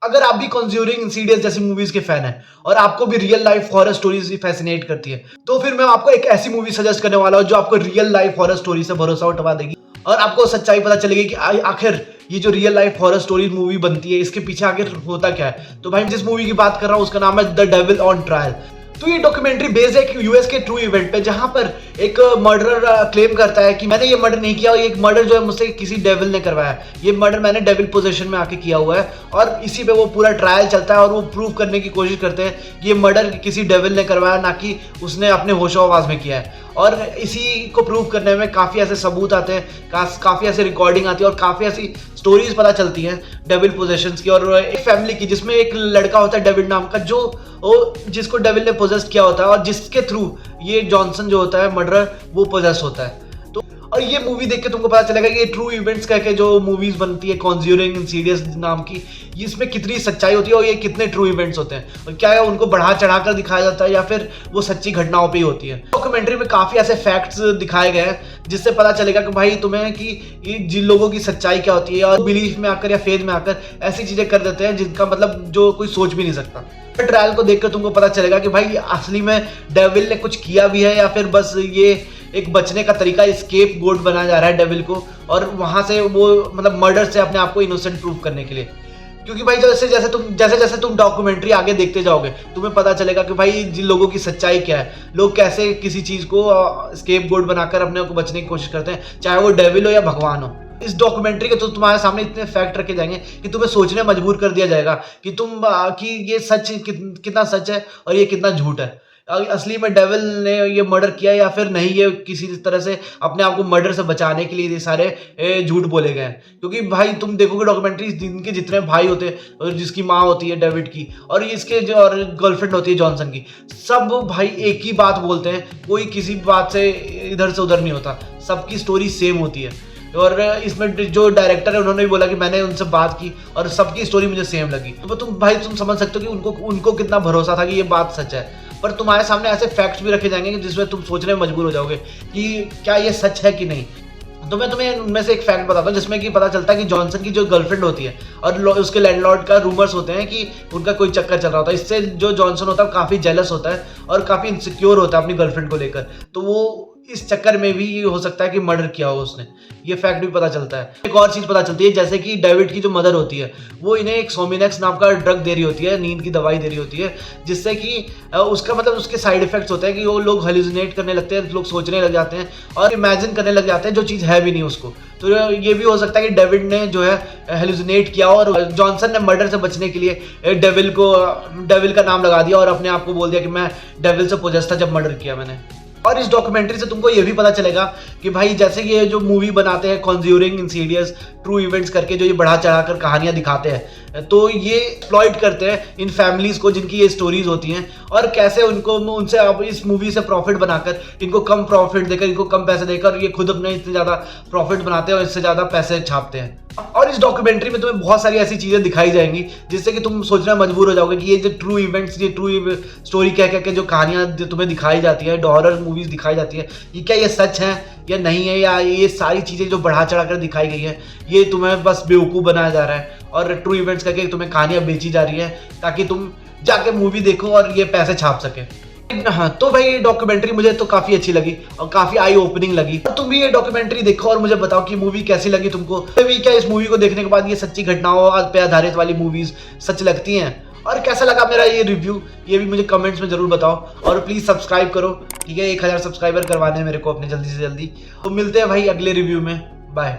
अगर आप भी कॉन्ज्यूरिंग, इंसीडियस जैसी मूवीज के फैन हैं और आपको भी real life horror stories fascinate करती है, तो फिर मैं आपको एक ऐसी मूवी सजेस्ट करने वाला हूं जो आपको रियल लाइफ हॉरर स्टोरी से भरोसा उठवा देगी और आपको सच्चाई पता चलेगी कि आखिर ये जो real life horror story movie बनती है इसके पीछे आखिर होता क्या है। तो भाई जिस मूवी की बात कर रहा हूं उसका नाम है द डेविल ऑन ट्रायल। तो ये डॉक्यूमेंट्री बेस्ड है एक यूएस के ट्रू इवेंट पे, जहां पर एक मर्डरर क्लेम करता है कि मैंने ये मर्डर नहीं किया और ये मर्डर जो है मुझसे किसी डेविल ने करवाया, ये मर्डर मैंने डेविल पोजीशन में आके किया हुआ है। और इसी पे वो पूरा ट्रायल चलता है और वो प्रूव करने की कोशिश करते हैं कि ये मर्डर किसी डेविल ने करवाया, ना कि उसने अपने होशो आवाज में किया है। और इसी को प्रूव करने में काफ़ी ऐसे सबूत आते हैं, काफ़ी ऐसे रिकॉर्डिंग आती है और काफ़ी ऐसी स्टोरीज पता चलती हैं डेविल पोजेशंस की और एक फैमिली की, जिसमें एक लड़का होता है डेविड नाम का, जो जिसको डेविल ने पोजेस किया होता है और जिसके थ्रू ये जॉनसन जो होता है मर्डरर वो पोजेस होता है। तो और ये मूवी देख के तुमको पता चलेगा कि ये ट्रू इवेंट्स कह के जो मूवीज बनती है कॉन्ज्यूरिंग, इंसीडियस नाम की, इसमें कितनी सच्चाई होती है और ये कितने ट्रू इवेंट्स होते हैं और क्या है उनको बढ़ा चढ़ा कर दिखाया जाता है या फिर वो सच्ची घटनाओं पे ही होती है। डॉक्यूमेंट्री में काफी ऐसे फैक्ट्स दिखाए गए हैं जिससे पता चलेगा कि भाई तुम्हें कि ये जिन लोगों की सच्चाई क्या होती है और बिलीफ में आकर या फेथ में आकर ऐसी चीजें कर देते हैं जिनका मतलब जो कोई सोच भी नहीं सकता। ट्रायल को देखकर तुमको पता चलेगा कि भाई असली में डेविल ने कुछ किया भी है या फिर बस ये एक बचने का तरीका, स्केप गोट बनाया जा रहा है डेविल को और वहां से वो मतलब मर्डर से अपने आप को इनोसेंट प्रूव करने के लिए। क्योंकि भाई जैसे जैसे तुम डॉक्यूमेंट्री आगे देखते जाओगे तुम्हें पता चलेगा कि भाई जिन लोगों की सच्चाई क्या है, लोग कैसे किसी चीज को स्केप गोट बनाकर अपने को बचने की कोशिश करते हैं, चाहे वो डेविल हो या भगवान हो। इस डॉक्यूमेंट्री के तो तुम्हारे सामने इतने फैक्ट रखे जाएंगे कि तुम्हें सोचने मजबूर कर दिया जाएगा कि कि ये सच कितना सच है और ये कितना झूठ है। असली में डेविल ने ये मर्डर किया या फिर नहीं, ये किसी तरह से अपने आप को मर्डर से बचाने के लिए ये सारे झूठ बोले गए हैं। क्योंकि भाई तुम देखोगे डॉक्यूमेंट्री, जिनके जितने भाई होते हैं और जिसकी माँ होती है डेविड की और इसके जो और गर्लफ्रेंड होती है जॉनसन की, सब भाई एक ही बात बोलते हैं, कोई किसी बात से इधर से उधर नहीं होता, सबकी स्टोरी सेम होती है। और इसमें जो डायरेक्टर है उन्होंने भी बोला कि मैंने उनसे बात की और सबकी स्टोरी मुझे सेम लगी। तो तुम समझ सकते हो कि उनको कितना भरोसा था कि ये बात सच है। पर तुम्हारे सामने ऐसे फैक्ट्स भी रखे जाएंगे जिसमें तुम सोचने में मजबूर हो जाओगे कि क्या ये सच है कि नहीं। तो मैं तुम्हें उनमें से एक फैक्ट बताता हूँ जिसमें कि पता चलता है कि जॉनसन की जो गर्लफ्रेंड होती है और उसके लैंडलॉर्ड का रूमर्स होते हैं कि उनका कोई चक्कर चल रहा होता है। इससे जो जॉनसन होता है काफ़ी जेलस होता है और काफ़ी इनसिक्योर होता है अपनी गर्लफ्रेंड को लेकर। तो वो इस चक्कर में भी ये हो सकता है कि मर्डर किया हो उसने, ये फैक्ट भी पता चलता है। एक और चीज़ पता चलती है जैसे कि डेविड की जो मदर होती है वो इन्हें एक सोमिनेक्स नाम का ड्रग दे रही होती है, नींद की दवाई दे रही होती है, जिससे कि उसका मतलब उसके साइड इफेक्ट्स होते हैं कि वो लोग हेलुसिनेट करने लगते हैं, लोग सोचने लग जाते हैं और इमेजिन करने लग जाते हैं जो चीज़ है भी नहीं उसको। तो ये भी हो सकता है कि डेविड ने जो है हेलुसिनेट किया और जॉनसन ने मर्डर से बचने के लिए डेविल का नाम लगा दिया और अपने आप को बोल दिया कि मैं डेविल से पोजेस था जब मर्डर किया मैंने। और इस डॉक्यूमेंट्री से तुमको ये भी पता चलेगा कि भाई जैसे कि ये जो मूवी बनाते हैं कॉन्ज्यूरिंग, इंसीडियस, ट्रू इवेंट्स करके जो ये बढ़ा चढ़ाकर कहानियां दिखाते हैं, तो ये एक्सप्लॉइट करते हैं इन फैमिलीज को जिनकी ये स्टोरीज होती हैं और कैसे उनसे अब इस मूवी से प्रॉफिट बनाकर, इनको कम प्रॉफिट देकर, इनको कम पैसे देकर ये खुद अपने इतने ज़्यादा प्रॉफिट बनाते हैं और इससे ज़्यादा पैसे छापते हैं। और इस डॉक्यूमेंट्री में तुम्हें बहुत सारी ऐसी चीज़ें दिखाई जाएंगी जिससे कि तुम सोचना मजबूर हो जाओगे कि ये जो ट्रू इवेंट्स, ये ट्रू स्टोरी कह के जो कहानियाँ तुम्हें दिखाई जाती है, हॉरर मूवीज दिखाई जाती है, ये क्या ये सच है या नहीं है, या ये सारी चीज़ें जो बढ़ा चढ़ा कर दिखाई गई है ये तुम्हें बस बेवकूफ़ बनाया जा रहा है और ट्रू इवेंट्स करके तुम्हें कहानियाँ बेची जा रही है ताकि तुम जाके मूवी देखो और ये पैसे छाप सके। हाँ, तो भाई डॉक्यूमेंट्री मुझे तो काफी अच्छी लगी और काफी आई ओपनिंग लगी। और तुम भी ये डॉक्यूमेंट्री देखो और मुझे बताओ कि मूवी कैसी लगी तुमको। भी क्या इस मूवी को देखने के बाद ये सच्ची घटनाओं पे आधारित वाली मूवीज सच लगती हैं और कैसा लगा मेरा ये रिव्यू, ये भी मुझे कमेंट्स में जरूर बताओ और प्लीज सब्सक्राइब करो, ठीक है। 1000 सब्सक्राइबर करवाने हैं मेरे को अपने जल्दी से जल्दी। तो मिलते हैं भाई अगले रिव्यू में, बाय।